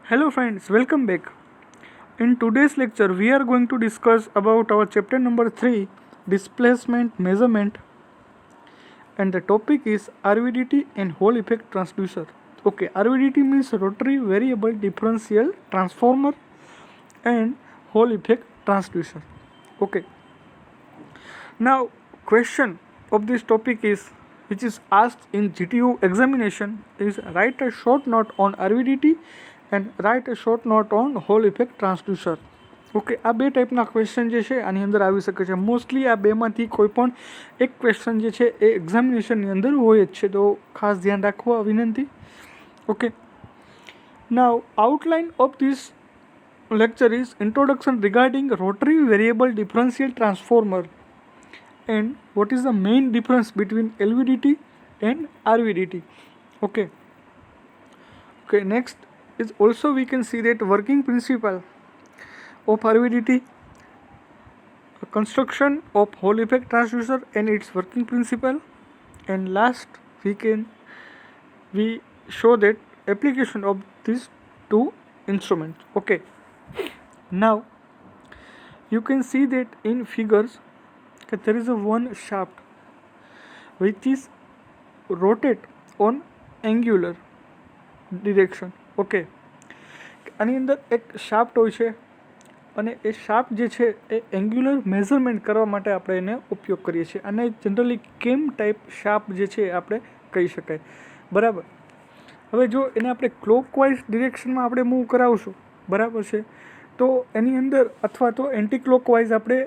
Hello friends, welcome back. In today's lecture, we are going to discuss about our chapter number 3, displacement measurement, and the topic is RVDT and Hall effect transducer. Okay, RVDT means rotary variable differential transformer and Hall effect transducer. Okay. Now, question of this topic is which is asked in GTU examination is write a short note on RVDT and write a short note on Hall effect transducer. Okay, આ બે ટાઈપના question જે છે આની અંદર આવી શકે છે. મોસ્ટલી આ બેમાંથી કોઈ પણ એક ક્વેશ્ચન જે છે એ એક્ઝામિનેશનની અંદર હોય જ છે, તો ખાસ ધ્યાન રાખવા વિનંતી. Okay, now outline of this lecture is introduction regarding rotary variable differential transformer and what is the main difference between LVDT and RVDT. Okay, next is also we can see that working principle of RVDT, construction of Hall effect transducer and its working principle, and last we show that application of these two instruments. Okay, now you can see that in figures that there is a one shaft which is rotate on angular direction. Okay, આની અંદર એક shaft હોય છે અને એ shaft જે છે એ angular measurement કરવા માટે આપણે એને ઉપયોગ કરીએ છીએ. અને જનરલી કેમ ટાઈપ શાફ્ટ જે છે આપણે કહી શકાય, બરાબર. હવે જો એને આપણે ક્લોકવાઇઝ ડિરેક્શનમાં આપણે મૂવ કરાવશું, બરાબર છે, તો એની અંદર અથવા તો એન્ટી ક્લોકવાઇઝ આપણે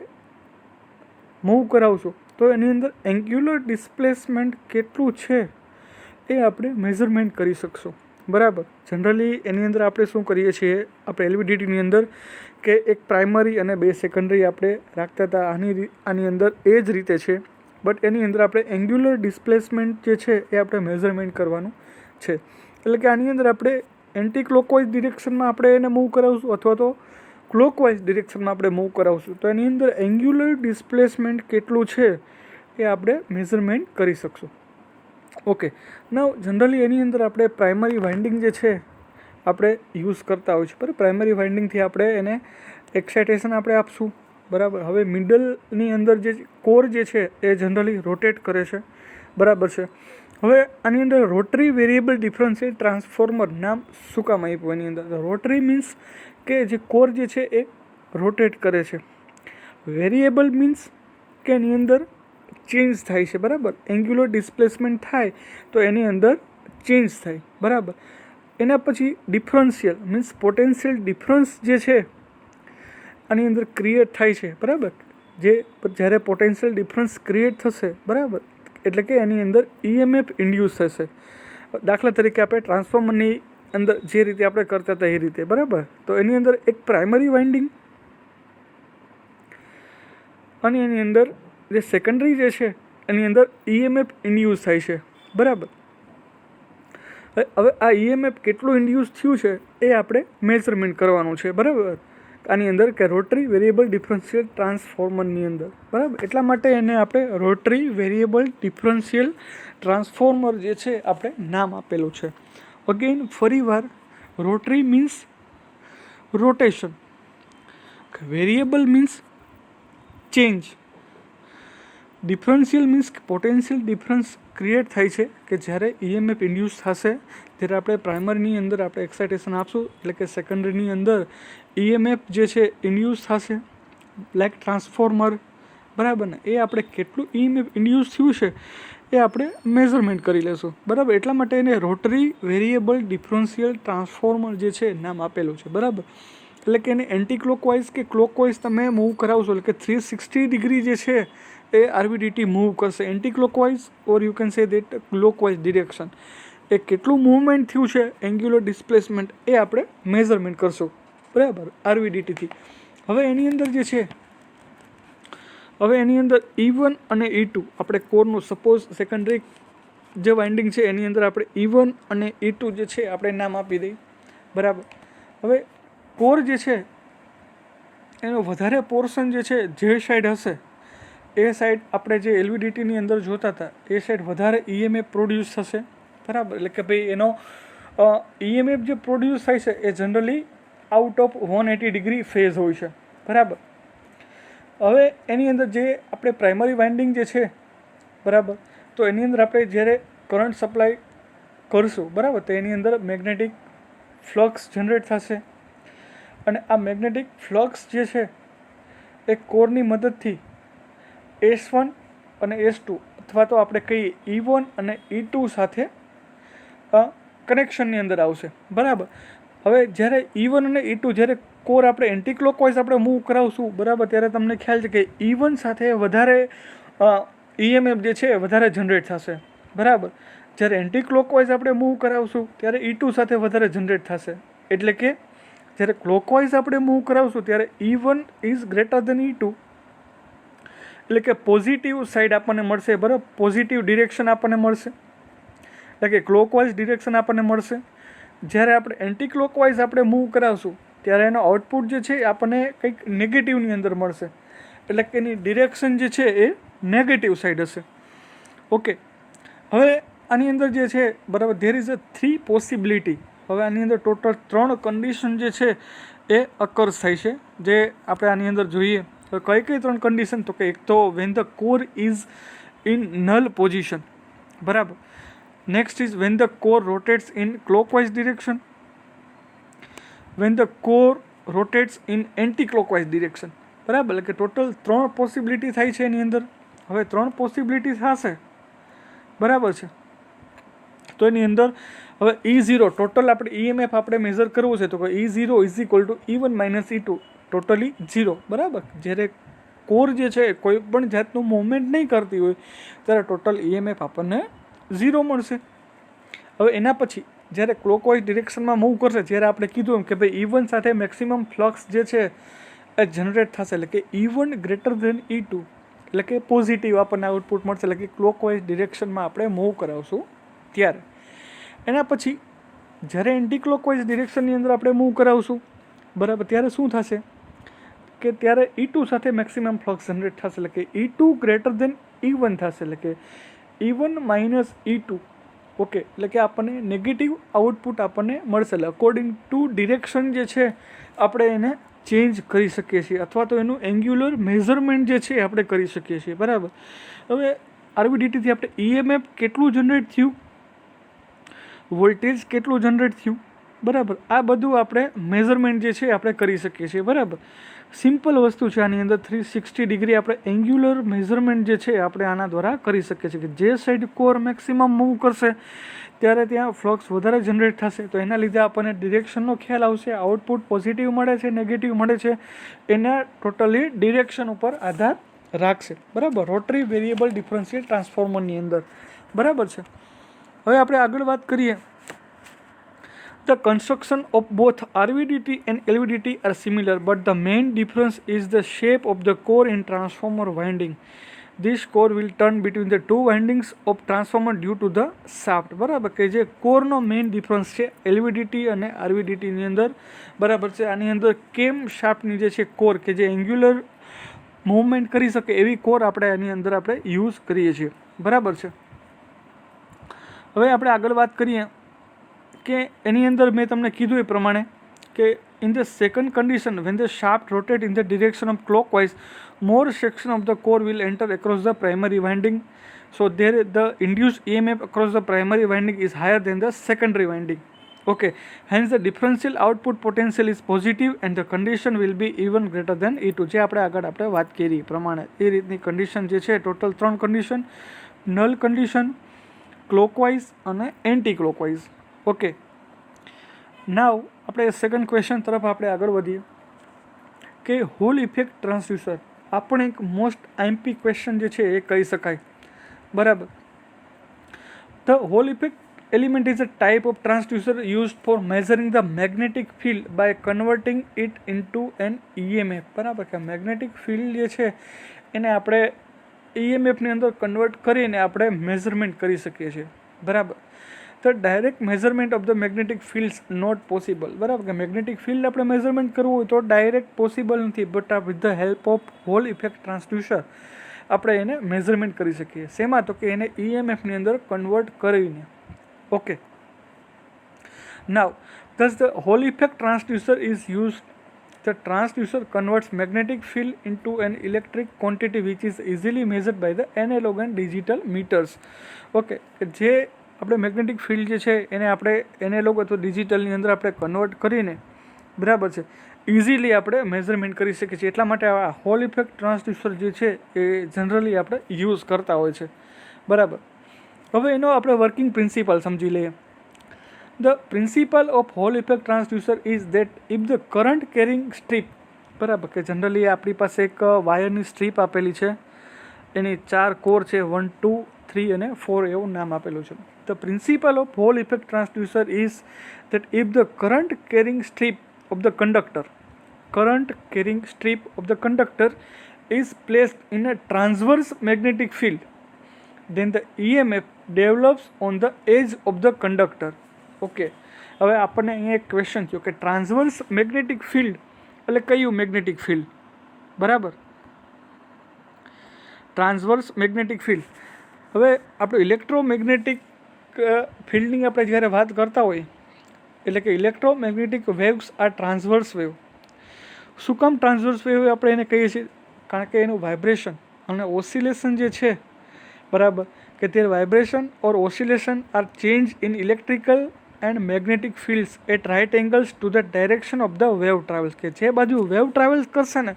મૂવ કરાવશું તો એની અંદર એંગ્યુલર ડિસ્પ્લેસમેન્ટ કેટલું છે એ આપણે મેઝરમેન્ટ કરી શકશું, બરાબર. જનરલી એની અંદર આપણે શું કરીએ છીએ, આપણે એલવીડીટીની અંદર કે એક પ્રાઇમરી અને બે સેકન્ડરી આપણે રાખતા હતા. આની અંદર એ જ રીતે છે, બટ એની અંદર આપણે એંગ્યુલર ડિસ્પ્લેસમેન્ટ જે છે એ આપણે મેઝરમેન્ટ કરવાનું છે. એટલે કે આની અંદર આપણે એન્ટી ક્લોકવાઇઝ ડિરેક્શનમાં આપણે એને મૂવ કરાવશું અથવા તો ક્લોકવાઇઝ ડિરેક્શનમાં આપણે મૂવ કરાવશું તો એની અંદર એંગ્યુલર ડિસ્પ્લેસમેન્ટ કેટલું છે એ આપણે મેઝરમેન્ટ કરી શકશું. ઓકે, નાવ જનરલી એની અંદર આપણે પ્રાઇમરી વાઇન્ડિંગ જે છે આપણે યુઝ કરતા હોય છે, બરાબર. પ્રાઇમરી વાઇન્ડિંગથી આપણે એને એક્સાઇટેશન આપણે આપશું, બરાબર. હવે મિડલની અંદર જે કોર જે છે એ જનરલી રોટેટ કરે છે, બરાબર છે. હવે આની અંદર રોટરી વેરિયેબલ ડિફરન્શિયલ ટ્રાન્સફોર્મર નામ શું કામ આપ્યું? એની અંદર રોટરી મીન્સ કે જે કોર જે છે એ રોટેટ કરે છે. વેરિયેબલ મીન્સ કે એની અંદર ચેન્જ થાય છે, બરાબર. એંગ્યુલર ડિસ્પ્લેસમેન્ટ થાય તો એની અંદર ચેન્જ થાય, બરાબર. એના પછી ડિફરન્શિયલ મીન્સ પોટેન્શિયલ ડિફરન્સ જે છે આની અંદર ક્રિએટ થાય છે, બરાબર. જ્યારે પોટેન્શિયલ ડિફરન્સ ક્રિએટ થશે, બરાબર, એટલે કે એની અંદર EMF ઇન્ડ્યુસ થશે. દાખલા તરીકે આપણે ટ્રાન્સફોર્મરની અંદર જે રીતે આપણે કરતા હતા એ રીતે, બરાબર. તો એની અંદર એક પ્રાઇમરી વાઇન્ડિંગ અને એની અંદર જે સેકન્ડરી જે છે એની અંદર EMF ઇન્ડ્યુસ થાય છે, બરાબર. હવે આ EMF કેટલું ઇન્ડ્યુસ થયું છે એ આપણે મેઝરમેન્ટ કરવાનું છે, બરાબર. આની અંદર કે રોટરી વેરિયેબલ ડિફરન્શિયલ ટ્રાન્સફોર્મરની અંદર, બરાબર. એટલા માટે એને આપણે રોટરી વેરિયેબલ ડિફરન્શિયલ ટ્રાન્સફોર્મર જે છે આપણે નામ આપેલું છે. અગેન ફરીવાર rotary means rotation, variable means change, differential means potential difference create થાય છે કે જ્યારે EMF ઇન્ડ્યુસ થશે ત્યારે આપણે પ્રાઇમરીની અંદર આપણે એક્સાઇટેશન આપશું, એટલે કે સેકન્ડરીની અંદર EMF જે છે ઇન્ડ્યુસ થશે લાઈક ટ્રાન્સફોર્મર, બરાબર ને. એ આપણે કેટલું EMF ઇન્ડ્યુસ થયું છે એ આપણે મેઝરમેન્ટ કરી લેશું, બરાબર. એટલા માટે એને રોટરી વેરિયેબલ ડિફરન્શિયલ ટ્રાન્સફોર્મર જે છે નામ આપેલું છે, બરાબર. એટલે કે એને એન્ટી ક્લોકવાઇઝ કે ક્લોકવાઇઝ તમે મૂવ કરાવશો એટલે કે 360 ડિગ્રી જે છે એ RVDT મૂવ કરશે. Anti clockwise or you can say that clockwise direction એ કેટલું મૂવમેન્ટ થયું છે એંગ્યુલર ડિસ્પ્લેસમેન્ટ એ આપણે મેઝરમેન્ટ કરશું, બરાબર, RVDTથી. હવે એની અંદર જે છે એની અંદર E1 અને E2 આપણે કોરનું સપોઝ સેકન્ડરી જે વાઇન્ડિંગ છે એની અંદર આપણે E1 અને E2 જે છે આપણે નામ આપી દઈએ, બરાબર. હવે કોર જે છે એનો વધારે પોર્શન જે છે જે સાઈડ હશે એ સાઈડ આપણે જે LVDTની અંદર જોતા હતા એ સાઈડ વધારે EMF પ્રોડ્યુસ થશે, બરાબર. એટલે કે ભાઈ એનો EMF જે પ્રોડ્યુસ થાય છે એ generally out of 180 degree phase હોય છે, બરાબર. હવે એની અંદર જે આપણે પ્રાઇમરી વાઇન્ડિંગ જે છે, બરાબર, તો એની અંદર આપણે જ્યારે કરંટ સપ્લાય કરશું, બરાબર, તો એની અંદર મેગ્નેટિક ફ્લક્સ જનરેટ થશે અને આ મેગ્નેટિક ફ્લક્સ જે છે એ કોરની મદદથી S1 અને S2 અથવા તો આપણે કહીએ E1 અને E2 સાથે કનેક્શનની અંદર આવશે, બરાબર. હવે જ્યારે E1 અને E2 જ્યારે કોર આપણે એન્ટી ક્લોકવાઇઝ આપણે મૂવ કરાવશું, બરાબર, ત્યારે તમને ખ્યાલ છે કે E1 સાથે વધારે EMF જે છે વધારે જનરેટ થશે, બરાબર. જ્યારે એન્ટી ક્લોકવાઇઝ આપણે મૂવ કરાવશું ત્યારે E2 સાથે વધારે જનરેટ થશે. એટલે કે જ્યારે ક્લોકવાઇઝ આપણે મૂવ કરાવશું ત્યારે E1 is greater than E2, એટલે કે પોઝિટિવ સાઈડ આપણને મળશે, બરાબર, પોઝિટિવ ડિરેક્શન આપણને મળશે, એટલે કે ક્લોકવાઇઝ ડિરેક્શન આપણને મળશે. જ્યારે આપણે એન્ટી ક્લોકવાઇઝ આપણે મૂવ કરાવશું ત્યારે એનો આઉટપુટ જે છે એ આપણને કંઈક નેગેટિવની અંદર મળશે, એટલે કે એની ડિરેક્શન જે છે એ નેગેટિવ સાઈડ હશે. ઓકે, હવે આની અંદર જે છે, બરાબર, ધેર ઇઝ અ 3 પોસિબિલિટી. હવે આની અંદર ટોટલ 3 કન્ડિશન જે છે એ અકર્સ થાય છે, જે આપણે આની અંદર જોઈએ. તો કઈ 3 કન્ડિશન? તો કે એક તો when the core is in null position, બરાબર. Next is when the core rotates in clockwise direction, when the core rotates in anti clockwise direction, બરાબર. એટલે કે ટોટલ 3 પોસિબિલિટી થાય છે એની અંદર. હવે 3 પોસિબિલિટી થશે, બરાબર છે. તો એની અંદર હવે E0 ટોટલ આપણે EMF આપણે મેઝર કરવું છે, તો કે E0 is equal to E1 minus E2 totally 0, બરાબર. જ્યારે કોર જે છે કોઈ પણ જાતનું મૂવમેન્ટ નહીં કરતી હોય ત્યારે ટોટલ EMF આપણને 0 મળશે. હવે એના પછી જ્યારે ક્લોકવાઇઝ ડિરેક્શનમાં મૂવ કરશે, જ્યારે આપણે કીધું એમ કે ભાઈ E1 સાથે મેક્સિમમ ફ્લક્સ જે છે એ જનરેટ થશે, એટલે કે E1 ગ્રેટર ધેન E2, એટલે કે પોઝિટિવ આપણને આઉટપુટ મળશે, એટલે કે ક્લોકવાઇઝ ડિરેક્શનમાં આપણે મૂવ કરાવશું ત્યારે. એના પછી જ્યારે એન્ટી ક્લોકવાઇઝ ડિરેક્શનની અંદર આપણે મૂવ કરાવશું, બરાબર, ત્યારે શું થશે કે ત્યારે E2 સાથે મેક્સિમમ ફ્લક્સ જનરેટ થશે, એટલે કે E2 ગ્રેટર દેન E1 થશે, એટલે કે E1 માઇનસ E2. ઓકે, એટલે કે આપણને નેગેટિવ આઉટપુટ આપણને મળશે. એટલે અકોર્ડિંગ ટુ ડિરેક્શન જે છે આપણે એને ચેન્જ કરી શકીએ છીએ, અથવા તો એનું એંગ્યુલર મેઝરમેન્ટ જે છે આપણે કરી શકીએ છીએ, બરાબર. હવે RVDTથી આપણે EMF કેટલું જનરેટ થયું, વોલ્ટેજ કેટલું જનરેટ થયું, બરાબર, આ બધું આપણે મેઝરમેન્ટ જે છે આપણે કરી શકીએ છીએ, બરાબર. સિમ્પલ વસ્તુ છે. આની અંદર 360 ડિગ્રી આપણે એંગ્યુલર મેઝરમેન્ટ જે છે આપણે આના દ્વારા કરી શકીએ છીએ, કે જે સાઈડ કોર મેક્સિમમ મૂવ કરશે ત્યારે ત્યાં ફ્લક્સ વધારે જનરેટ થશે, તો એના લીધે આપણને ડિરેક્શનનો ખ્યાલ આવશે. આઉટપુટ પોઝિટિવ મળે છે, નેગેટિવ મળે છે, એના ટોટલી ડિરેક્શન ઉપર આધાર રાખશે, બરાબર, રોટરી વેરિયેબલ ડિફરન્શિયલ ટ્રાન્સફોર્મરની અંદર, બરાબર છે. હવે આપણે આગળ વાત કરીએ. The construction of both RVDT and LVDT are similar, but the main difference is the shape of the core in transformer winding. This core will turn between the two windings of transformer due to the shaft, બરાબર. કે જે કોરનો main difference છે LVDT અને RVDTની અંદર, બરાબર છે. આની અંદર કેમ શાફ્ટની જે છે કોર કે જે એંગ્યુલર મૂવમેન્ટ કરી શકે એવી કોર આપણે આની અંદર આપણે યુઝ કરીએ છીએ, બરાબર છે. હવે આપણે આગળ વાત કરીએ કે એની અંદર મેં તમને કીધું એ પ્રમાણે કે in the second condition when the shaft rotate in the direction of clockwise more section of the core will enter across the primary winding, so there the induced EMF across the primary winding is higher than the secondary winding. Okay, hence the differential output potential is positive and the condition will be even greater than E2. જે આપણે આગળ આપણે વાત કરી પ્રમાણે એ રીતની condition જે છે total 3 condition, null condition, clockwise અને એન્ટી ક્લોકવાઇઝ. ઓકે, નાવ આપણે સેકન્ડ ક્વેશ્ચન તરફ આપણે આગળ વધીએ કે હોલ ઇફેક્ટ ટ્રાન્સડ્યુસર. આપણે એક મોસ્ટ આઈએમપી ક્વેશ્ચન જે છે એ કહી શકાય, બરાબર. The Hall effect element is a type of transducer used for measuring the magnetic field by converting it into an EMF, બરાબર. કે મેગ્નેટિક ફિલ્ડ જે છે એને આપણે EMFની અંદર કન્વર્ટ કરીને આપણે મેઝરમેન્ટ કરી શકીએ છીએ, બરાબર. તો direct measurement of the magnetic fields not possible, બરાબર. કે મેગ્નેટિક ફિલ્ડ આપણે મેઝરમેન્ટ કરવું હોય તો ડાયરેક્ટ પોસિબલ નથી, but with the help of Hall effect transducer આપણે એને મેઝરમેન્ટ કરી શકીએ. શેમાં? તો કે એને EMFની અંદર કન્વર્ટ કરીને. Okay, Now, thus the Hall effect transducer is used. The transducer converts magnetic field into an electric quantity which is easily measured by the analog and digital meters. Okay, જે આપણે મેગ્નેટિક ફિલ્ડ જે છે એને આપણે analogue અથવા ડિજિટલની અંદર આપણે convert કરીને બરાબર છે ઇઝીલી આપણે મેઝરમેન્ટ કરી શકીએ છીએ. એટલા માટે આ હોલ ઇફેક્ટ ટ્રાન્સડ્યુસર જે છે એ જનરલી આપણે યુઝ કરતા હોય છે. બરાબર, હવે એનો આપણે વર્કિંગ પ્રિન્સિપલ સમજી લઈએ. The principle of Hall effect transducer is that if the current carrying strip, બરાબર કે જનરલી આપણી પાસે એક વાયરની સ્ટ્રીપ આપેલી છે, એની 4 કોર છે, 1, 2, 3 અને 4 એવું નામ આપેલું છે. The principle of Hall effect transducer is that if the current carrying strip of the conductor is placed in a transverse magnetic field, then the EMF develops on the edge of the conductor. Okay, હવે આપણને અહીંયા એક question થયો કે transverse magnetic field એટલે કયું magnetic field? બરાબર, transverse magnetic field. હવે આપણે ઇલેક્ટ્રોમેગ્નેટિક ફિલ્ડની આપણે જ્યારે વાત કરતા હોઈએ એટલે કે ઇલેક્ટ્રોમેગ્નેટિક વેવ્સ આ ટ્રાન્સવર્સ વેવ. શું કામ ટ્રાન્સવર્સ વેવ આપણે એને કહીએ છીએ? કારણ કે એનું વાઇબ્રેશન અને ઓસિલેશન જે છે, બરાબર કે તે vibration or oscillation are change in electrical and magnetic fields at right angles to the direction of the wave travels. કે જે બાજુ વેવ ટ્રાવેલ્સ કરશે ને,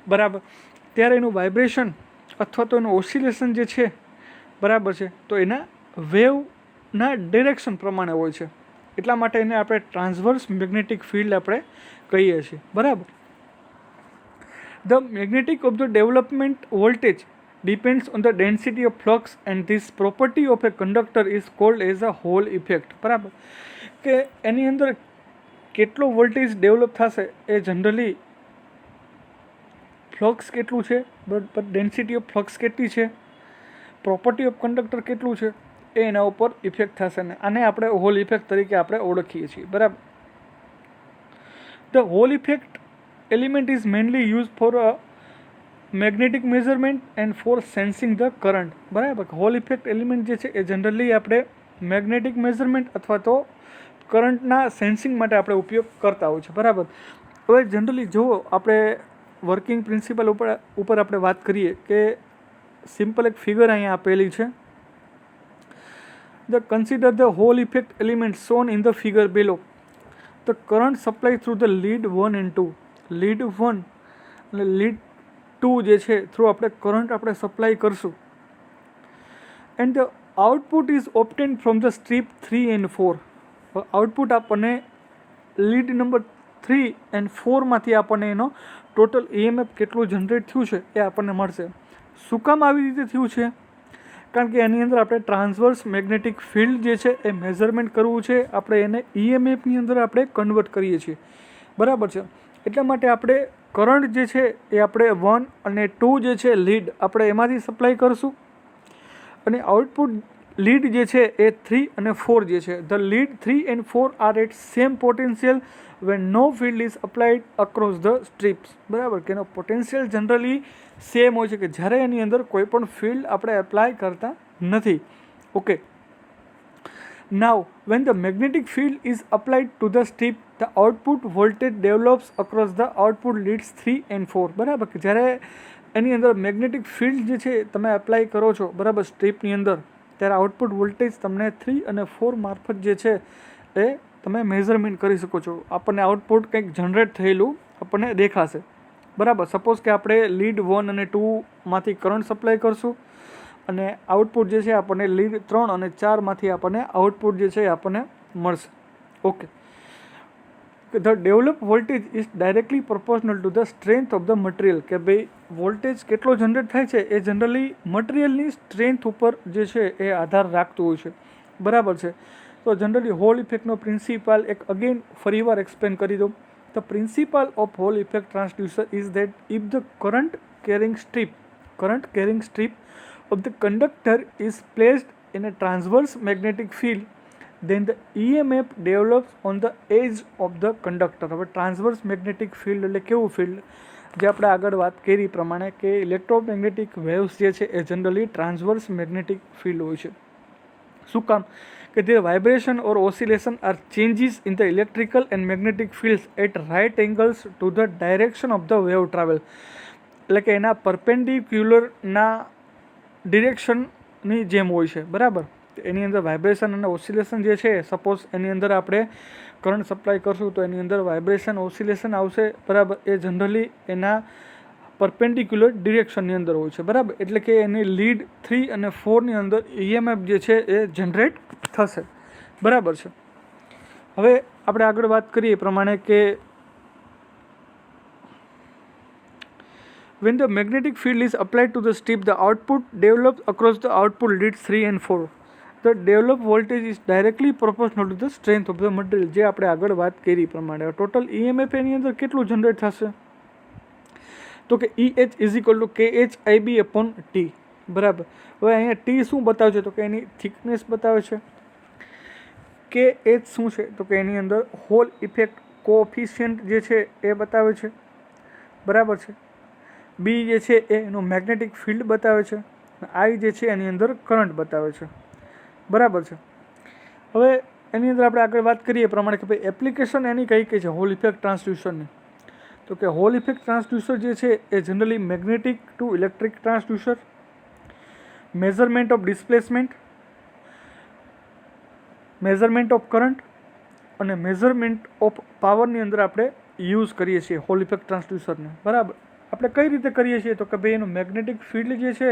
બરાબર, ત્યારે એનું વાઇબ્રેશન અથવા તો એનું ઓસિલેશન જે છે, બરાબર છે, તો એના વેવના ડિરેક્શન પ્રમાણે હોય છે. એટલા માટે એને આપણે ટ્રાન્સવર્સ મેગ્નેટિક ફિલ્ડ આપણે કહીએ છીએ. બરાબર, the magnetic of the development voltage depends on the density of flux and this property of a conductor is called as a Hall effect. બરાબર, કે એની અંદર કેટલો વોલ્ટેજ ડેવલપ થશે એ જનરલી ફ્લક્સ કેટલું છે, બટ ડેન્સિટી ઓફ ફ્લક્સ કેટલી છે, property of conductor કેટલું છે, એ એના ઉપર ઇફેક્ટ થશે ને આને આપણે હોલ ઇફેક્ટ તરીકે આપણે ઓળખીએ છીએ. બરાબર, the Hall effect element is mainly use for a magnetic measurement and for sensing the current. બરાબર, હોલ ઇફેક્ટ એલિમેન્ટ જે છે એ જનરલી આપણે મેગ્નેટિક મેઝરમેન્ટ અથવા તો કરંટના સેન્સિંગ માટે આપણે ઉપયોગ કરતા હોય છે. બરાબર, હવે જનરલી જુઓ આપણે વર્કિંગ પ્રિન્સિપલ ઉપર આપણે વાત કરીએ કે સિમ્પલ એક ફિગર અહીંયા આપેલી છે. The consider the Hall effect element shown in the figure below. The current supply through the lead 1 and 2. Lead 1 અને લીડ 2 જે છે થ્રુ આપણે કરંટ આપણે સપ્લાય કરશું and the output is obtained from the strip 3 and 4. Output આપણને lead number 3 and 4માંથી આપણને એનો ટોટલ EMF કેટલું જનરેટ થયું છે એ આપણને મળશે. શું કામ આવી રીતે થયું છે? કારણ કે એની અંદર આપણે ટ્રાન્સવર્સ મેગ્નેટિક ફિલ્ડ જે છે એ મેઝરમેન્ટ કરવું છે, આપણે એને EMFની અંદર આપણે કન્વર્ટ કરીએ છીએ. બરાબર છે, એટલા માટે આપણે કરંટ જે છે એ આપણે 1 અને 2 જે છે લીડ આપણે એમાંથી સપ્લાય કરશું અને આઉટપુટ લીડ જે છે એ 3 અને 4 જે છે. The lead 3 and 4 are at same potential when no field is applied across the strips. બરાબર, કે એનો પોટેન્શિયલ જનરલી સેમ હોય છે કે જ્યારે એની અંદર કોઈ પણ ફિલ્ડ આપણે એપ્લાય કરતા નથી. Okay, now when the magnetic field is applied to the strip, the output voltage develops across the output leads 3 and 4. બરાબર, કે જ્યારે એની અંદર મેગ્નેટિક ફિલ્ડ જે છે તમે એપ્લાય કરો છો, બરાબર, સ્ટ્રીપની અંદર, ત્યારે આઉટપુટ વોલ્ટેજ તમને 3 અને 4 મારફત જે છે એ તમે મેઝરમેન્ટ કરી શકો છો. આપણને આઉટપુટ કંઈક જનરેટ થયેલું આપણને દેખાશે. બરાબર, સપોઝ કે આપણે લીડ 1 અને 2માંથી કરંટ સપ્લાય કરશું અને આઉટપુટ જે છે આપણને લીડ 3 અને 4માંથી આપણને આઉટપુટ જે છે એ આપણને મળશે. Okay, the develop voltage is directly proportional to the strength of the material. કે ભાઈ વોલ્ટેજ કેટલો જનરેટ થાય છે એ જનરલી મટીરિયલની સ્ટ્રેન્થ ઉપર જે છે એ આધાર રાખતું હોય છે. બરાબર છે, તો જનરલી હોલ ઇફેક્ટનો પ્રિન્સિપલ એક અગેન ફરીવાર એક્સપ્લેન કરી દઉં. The principle of Hall effect transducer is that if the current carrying strip of the conductor is placed in a transverse magnetic field, then the EMF develops on the edge of the conductor. હવે transverse magnetic field એટલે કેવું field જે આપણે આગળ વાત કરી પ્રમાણે કે ઇલેક્ટ્રોમેગ્નેટિક વેવ્સ જે છે એ જનરલી ટ્રાન્સવર્સ મેગ્નેટિક ફિલ્ડ હોય છે. શું કામ? કે their vibration or oscillation are changes in the electrical and magnetic fields at right angles to the direction of the wave travel. એટલે કે એના પરપેન્ડિક્યુલરના ડિરેક્શનની જેમ હોય છે, બરાબર. એની અંદર વાઇબ્રેશન અને ઓસિલેશન જે છે, સપોઝ એની અંદર આપણે કરંટ સપ્લાય કરશું તો એની અંદર વાઇબ્રેશન ઓસિલેશન આવશે, બરાબર. એ જનરલી એના પરપેન્ડિક્યુલર ડિરેક્શનની અંદર હોય છે, બરાબર. એટલે કે એની લીડ 3 અને 4ની અંદર EMF જે છે એ જનરેટ થશે, બરાબર છે. હવે આપણે આગળ વાત કરીએ એ પ્રમાણે કે when the magnetic field is applied to the strip, the output develops across the output leads 3 and 4. The developed voltage is directly proportional to the strength of the material. જે આપણે આગળ વાત કરી પ્રમાણે ટોટલ EMF એની અંદર કેટલું generate થશે, તો કે EH is equal to KHIB upon T, બરાબર. હવે અહીંયા T શું બતાવે છે, તો કે એની થિકનેસ બતાવે છે. KH શું છે, તો કે એની અંદર હોલ ઇફેક્ટ કોએફિશિયન્ટ જે છે એ બતાવે છે, બરાબર છે. B જે છે એ એનું મેગ્નેટિક ફિલ્ડ બતાવે છે. I જે છે એની અંદર કરંટ બતાવે છે, બરાબર છે. હવે એની અંદર આપણે આગળ વાત કરીએ પ્રમાણે કે ભાઈ એપ્લિકેશન એની કઈ કઈ છે હોલ ઇફેક્ટ ટ્રાન્સડ્યુસરની, તો કે હોલ ઇફેક્ટ ટ્રાન્સડ્યુસર જે છે એ generally magnetic to electric transducer, measurement of displacement, measurement of current અને મેઝરમેન્ટ ઓફ પાવરની અંદર આપણે યુઝ કરીએ છીએ હોલ ઇફેક્ટ ટ્રાન્સડ્યુસરને, બરાબર. આપણે કઈ રીતે કરીએ છીએ, તો કે ભાઈ એનું મેગ્નેટિક ફિલ્ડ જે છે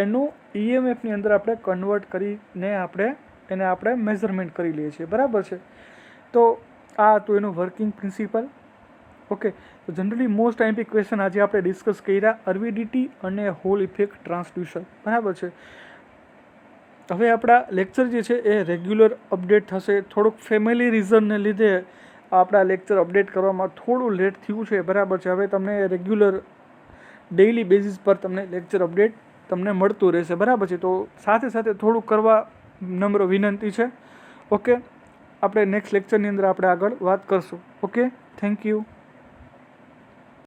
એનું EMFની અંદર આપણે કન્વર્ટ કરીને આપણે મેઝરમેન્ટ કરી લઈએ છીએ, બરાબર છે. તો આ હતું એનું વર્કિંગ પ્રિન્સિપલ. ઓકે, તો જનરલી મોસ્ટ આઈએમપી ક્વેશ્ચન આજે આપણે ડિસ્કસ કર્યા RVDT અને હોલ ઇફેક્ટ ટ્રાન્સડ્યુસર, બરાબર છે. હવે આપણા લેક્ચર જે છે એ રેગ્યુલર અપડેટ થશે. થોડુંક ફેમિલી રીઝનને લીધે આપણા લેક્ચર અપડેટ કરવામાં થોડું લેટ થયું છે, બરાબર છે. હવે તમને રેગ્યુલર ડેઇલી બેઝિસ પર તમને લેક્ચર અપડેટ તમને મળતું રહેશે, બરાબર છે. તો સાથે સાથે થોડુંક કરવા નમ્ર વિનંતી છે. ઓકે, આપણે નેક્સ્ટ લેક્ચરની અંદર આપણે આગળ વાત કરશું. Okay, thank you.